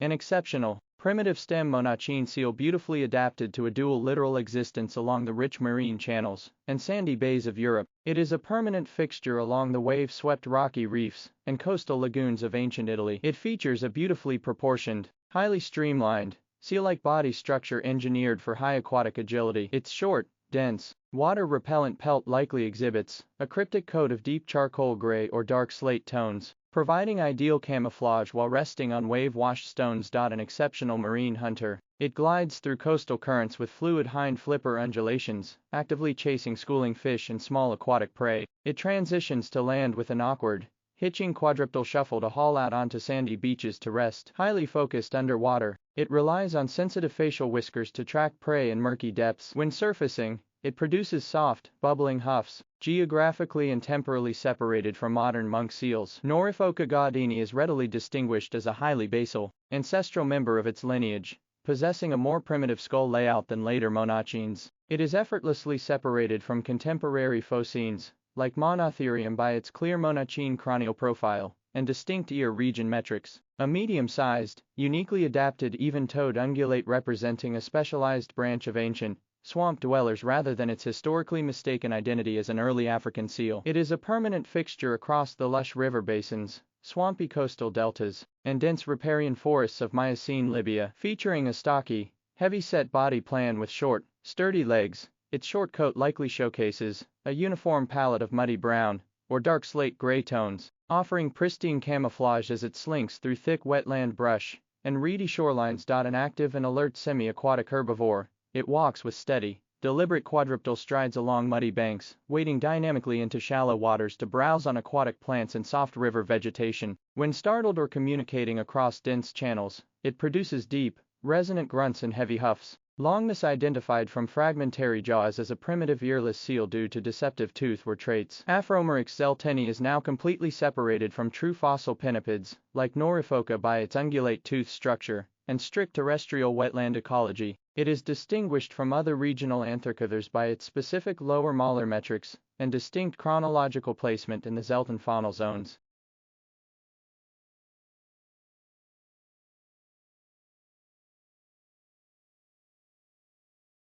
An exceptional, primitive stem monachine seal beautifully adapted to a dual littoral existence along the rich marine channels and sandy bays of Europe. It is a permanent fixture along the wave-swept rocky reefs and coastal lagoons of ancient Italy. It features a beautifully proportioned, highly streamlined, seal-like body structure engineered for high aquatic agility. Its short, dense, water-repellent pelt likely exhibits a cryptic coat of deep charcoal gray or dark slate tones, providing ideal camouflage while resting on wave-washed stones. An exceptional marine hunter, it glides through coastal currents with fluid hind flipper undulations, actively chasing schooling fish and small aquatic prey. It transitions to land with an awkward, hitching quadrupedal shuffle to haul out onto sandy beaches to rest. Highly focused underwater, it relies on sensitive facial whiskers to track prey in murky depths. When surfacing, it produces soft, bubbling huffs, geographically and temporally separated from modern monk seals. Noriphoca gaudini is readily distinguished as a highly basal, ancestral member of its lineage, possessing a more primitive skull layout than later monachines. It is effortlessly separated from contemporary phocines, like Monotherium, by its clear monachine cranial profile and distinct ear region metrics. A medium-sized, uniquely adapted even-toed ungulate representing a specialized branch of ancient swamp dwellers rather than its historically mistaken identity as an early African seal. It is a permanent fixture across the lush river basins, swampy coastal deltas, and dense riparian forests of Miocene Libya. Featuring a stocky, heavy-set body plan with short, sturdy legs, its short coat likely showcases a uniform palette of muddy brown or dark slate gray tones, offering pristine camouflage as it slinks through thick wetland brush and reedy shorelines. An active and alert semi-aquatic herbivore, it walks with steady, deliberate quadrupedal strides along muddy banks, wading dynamically into shallow waters to browse on aquatic plants and soft river vegetation. When startled or communicating across dense channels, it produces deep, resonant grunts and heavy huffs. Long misidentified from fragmentary jaws as a primitive earless seal due to deceptive tooth-wear traits, Afromerix zelteni is now completely separated from true fossil pinnipeds, like Noriphoca, by its ungulate tooth structure and strict terrestrial wetland ecology. It is distinguished from other regional anthercothers by its specific lower molar metrics and distinct chronological placement in the Zelton faunal zones.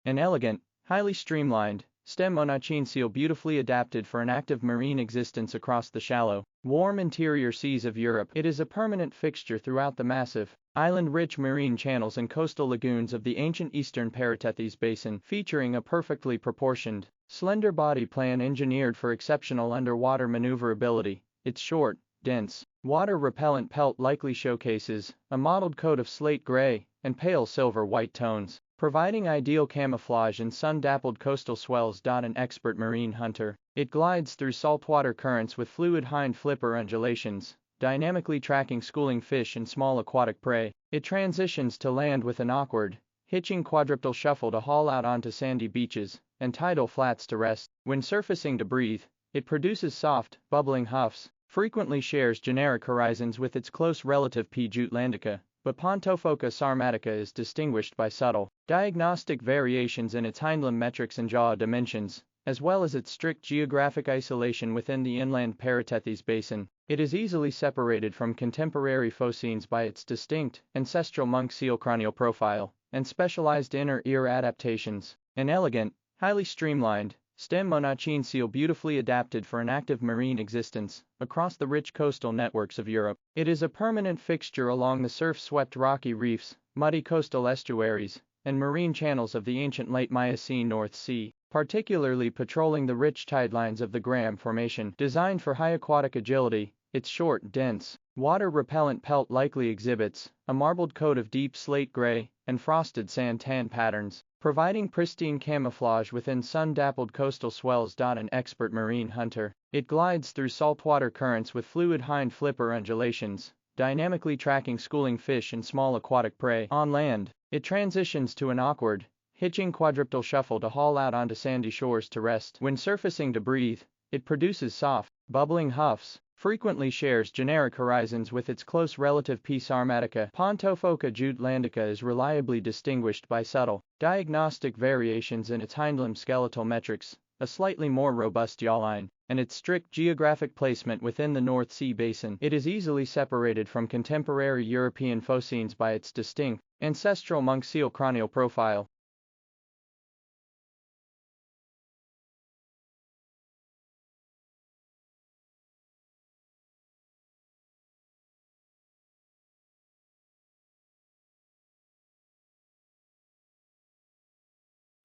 An elegant, highly streamlined, stem monachine seal beautifully adapted for an active marine existence across the shallow, warm interior seas of Europe. It is a permanent fixture throughout the massive, island-rich marine channels and coastal lagoons of the ancient eastern Paratethys basin, featuring a perfectly proportioned, slender body plan engineered for exceptional underwater maneuverability. Its short, dense, water-repellent pelt likely showcases a mottled coat of slate gray and pale silver-white tones, providing ideal camouflage in sun-dappled coastal swells. An expert marine hunter, it glides through saltwater currents with fluid hind flipper undulations, dynamically tracking schooling fish and small aquatic prey. It transitions to land with an awkward, hitching quadrupedal shuffle to haul out onto sandy beaches and tidal flats to rest. When surfacing to breathe, it produces soft, bubbling huffs, frequently shares generic horizons with its close relative P. jutlandica, but Pontophoca sarmatica is distinguished by subtle, diagnostic variations in its hindlimb metrics and jaw dimensions, as well as its strict geographic isolation within the inland Paratethys basin. It is easily separated from contemporary phocines by its distinct, ancestral monk seal cranial profile and specialized inner ear adaptations. An elegant, highly streamlined, stem monachine seal beautifully adapted for an active marine existence across the rich coastal networks of Europe. It is a permanent fixture along the surf-swept rocky reefs, muddy coastal estuaries, and marine channels of the ancient late Miocene North Sea, particularly patrolling the rich tidelines of the Graham Formation. Designed for high aquatic agility, its short, dense, water-repellent pelt likely exhibits a marbled coat of deep slate gray and frosted sand tan patterns, providing pristine camouflage within sun-dappled coastal swells. An expert marine hunter, it glides through saltwater currents with fluid hind flipper undulations, dynamically tracking schooling fish and small aquatic prey. On land, it transitions to an awkward, hitching quadrupedal shuffle to haul out onto sandy shores to rest. When surfacing to breathe, it produces soft, bubbling huffs, frequently shares generic horizons with its close relative P. sarmatica. Pontophoca jutlandica is reliably distinguished by subtle, diagnostic variations in its hindlimb skeletal metrics, a slightly more robust jawline, and its strict geographic placement within the North Sea basin. It is easily separated from contemporary European phocines by its distinct, ancestral monk seal cranial profile.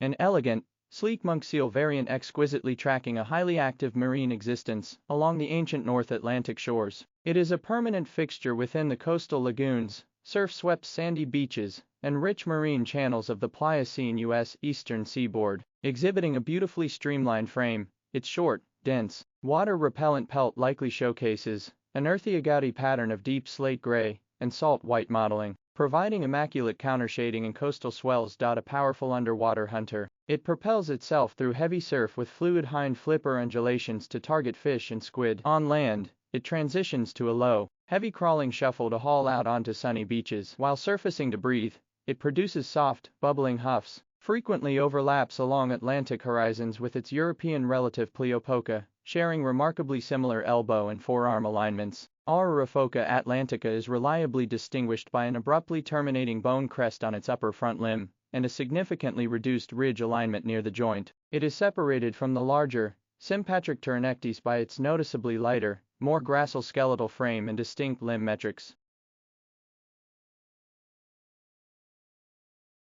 An elegant, sleek monk seal variant exquisitely tracking a highly active marine existence along the ancient North Atlantic shores. It is a permanent fixture within the coastal lagoons, surf-swept sandy beaches, and rich marine channels of the Pliocene U.S. eastern seaboard, exhibiting a beautifully streamlined frame. Its short, dense, water-repellent pelt likely showcases an earthy agouti pattern of deep slate gray and salt white modeling, providing immaculate countershading in coastal swells. A powerful underwater hunter, it propels itself through heavy surf with fluid hind flipper undulations to target fish and squid. On land, it transitions to a low, heavy crawling shuffle to haul out onto sunny beaches. While surfacing to breathe, it produces soft, bubbling huffs, frequently overlaps along Atlantic horizons with its European relative Pleopoca, sharing remarkably similar elbow and forearm alignments. Aurorophoca atlantica is reliably distinguished by an abruptly terminating bone crest on its upper front limb, and a significantly reduced ridge alignment near the joint. It is separated from the larger, Sympatric Turnectes by its noticeably lighter, more gracile skeletal frame and distinct limb metrics.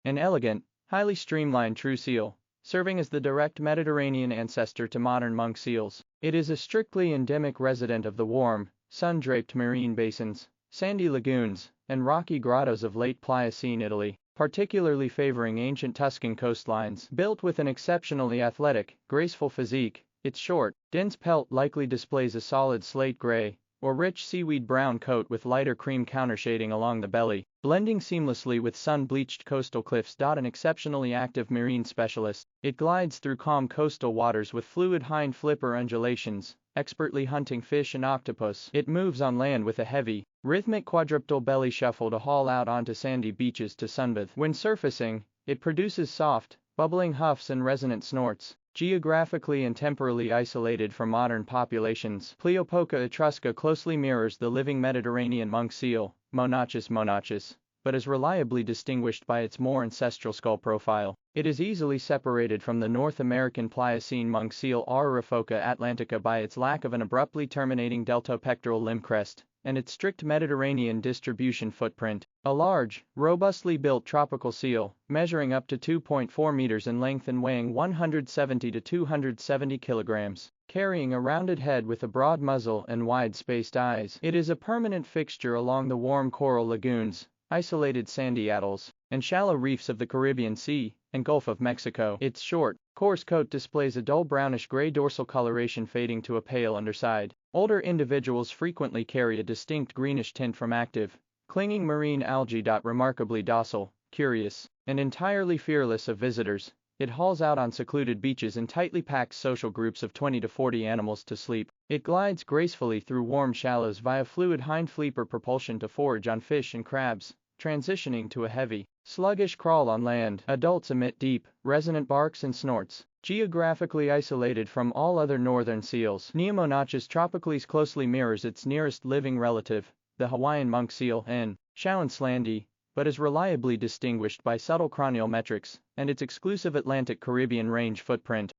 An elegant, highly streamlined true seal, serving as the direct Mediterranean ancestor to modern monk seals. It is a strictly endemic resident of the warm, sun-draped marine basins, sandy lagoons, and rocky grottos of late Pliocene Italy, particularly favoring ancient Tuscan coastlines. Built with an exceptionally athletic, graceful physique, its short, dense pelt likely displays a solid slate gray or rich seaweed brown coat with lighter cream countershading along the belly, blending seamlessly with sun-bleached coastal cliffs. An exceptionally active marine specialist, it glides through calm coastal waters with fluid hind flipper undulations, expertly hunting fish and octopus. It moves on land with a heavy, rhythmic quadrupedal belly shuffle to haul out onto sandy beaches to sunbathe. When surfacing, it produces soft, bubbling huffs and resonant snorts. Geographically and temporally isolated from modern populations, Pleopoca etrusca closely mirrors the living Mediterranean monk seal, Monachus monachus, but is reliably distinguished by its more ancestral skull profile. It is easily separated from the North American Pliocene monk seal Aurorophoca atlantica by its lack of an abruptly terminating deltopectoral limb crest, and its strict Mediterranean distribution footprint. A large, robustly built tropical seal, measuring up to 2.4 meters in length and weighing 170 to 270 kilograms, carrying a rounded head with a broad muzzle and wide-spaced eyes. It is a permanent fixture along the warm coral lagoons, isolated sandy atolls, and shallow reefs of the Caribbean Sea and Gulf of Mexico. Its short, coarse coat displays a dull brownish-gray dorsal coloration fading to a pale underside. Older individuals frequently carry a distinct greenish tint from active, clinging marine algae. Remarkably docile, curious, and entirely fearless of visitors, it hauls out on secluded beaches in tightly packed social groups of 20 to 40 animals to sleep. It glides gracefully through warm shallows via fluid hind flipper propulsion to forage on fish and crabs, transitioning to a heavy, sluggish crawl on land. Adults emit deep, resonant barks and snorts. Geographically isolated from all other northern seals, Neomonachus tropicalis closely mirrors its nearest living relative, the Hawaiian monk seal N. Shauenslandi, but is reliably distinguished by subtle cranial metrics and its exclusive Atlantic Caribbean range footprint.